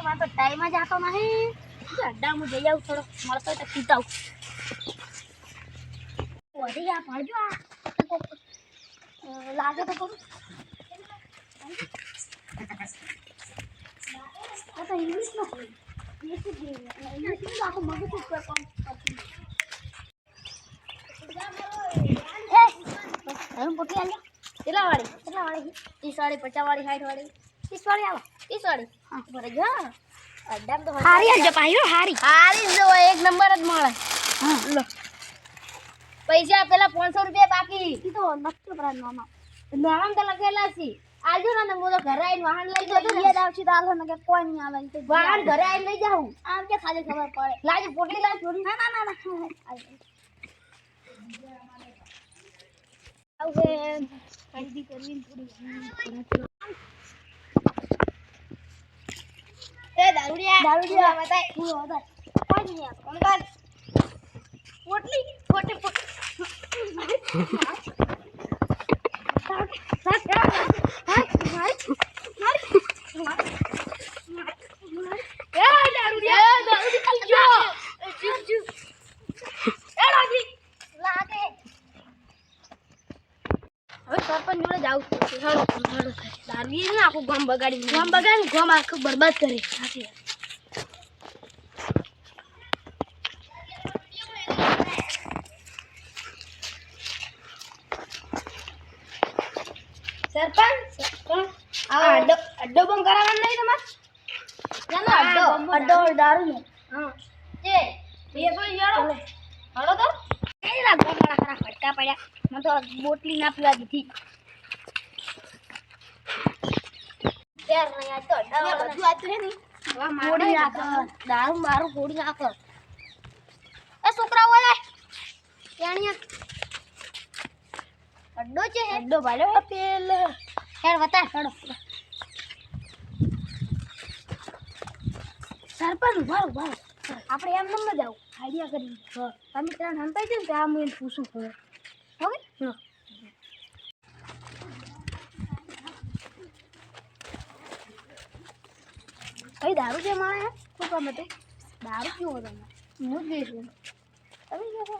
મારે તો ટાઈમ જ આતો નહીં. અડ્ડામાં જઈ આવું, થોડો મળતો તો પીતા આવું. વધી આ પડજો આ લાગે તો કરું. આ તો ઇંગ્લિશમાં આખું મગજ ઉપર કોણ પોટી આલ્યા કેટલા વાળી 30 વાળી 50 વાળી 60 વાળી 30 વાળી આવો 30 વાળી હા બરે જો અડ્ડામ તો હારી આલજો પાયો હારી જો એક નંબર જ મળે હા લો પૈસા પેલા 500 રૂપિયા બાકી ઈ તો નક્કી પ્રાણ મામા નામ તો લખેલા છે આજો ને હું તો ઘરે આવીને વાહન લઈ જતો ને યાદ આવશે તો આલો ને કે કોઈ નહીં આવે તો વાહન ઘરે આવીને લઈ જાઉં આમ કે ખાલી ખબર પડે લાજી પોટલી લાજ છોડી ના આવશે ખરીદી કરવી થોડી એ દારૂડિયા બતાય હું બતાય કોઈ નહીં કોણ કર પોટલી પોટલી સરપંચ જોડે જાવ દારૂ ને આખું ગામ બગાડી ગામ આખું બરબાદ કરે સરપંચ અડ્ડો બંધ કરાવવાનો નહીં તમારે અડ્ડો દારૂ નો હા એ તો યારો હળો તો કઈ રાત બગાડા ખરા ફટકા પડ્યા મને તો બોટલી ના પીવા દીધી યાર નહીં આ તો બધું આ તો હે ની ફોડી નાખો દારૂ મારું ફોડી નાખો એ છોકરા ઓય ત્યાણિયા અડ્ડો છે અડ્ડો ભાલ્યો પેલ હેડ વતા હેડો સરપંચ ઉભા આપણે એમ નમ જાવ આઈડિયા કરી તમે ત્રણ હંતાઈ છે ને ત્યાં હું એને પૂછું ખબર ઓકે કઈ દારૂ છે મારે શું કામ હતું દારૂ કેવો હતો હું જ ગઈશું તમે કેવો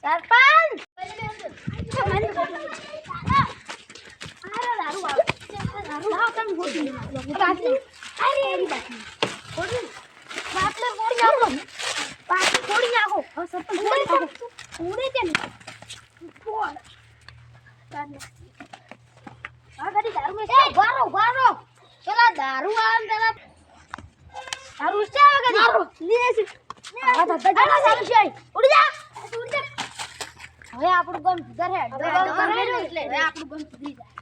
સરપંચ દારૂ લાવ તમે હોતી બાટલી અરે એની બાટલી હોતી બાટલી ફોડી નાખો બાટલી ફોડી નાખો હા સરપંચ ફોડી નાખો ફોડી દે ને ફોડ આ ગાડી દારૂ મે એ વારો પેલા દારૂ આમ પેલા દારૂ છે વગર દારૂ લે છે આ તો દારૂ છે ઉડી જા હવે આપણું ગમ સુધર હે એટલે હવે આપણું ગમ સુધરી જાય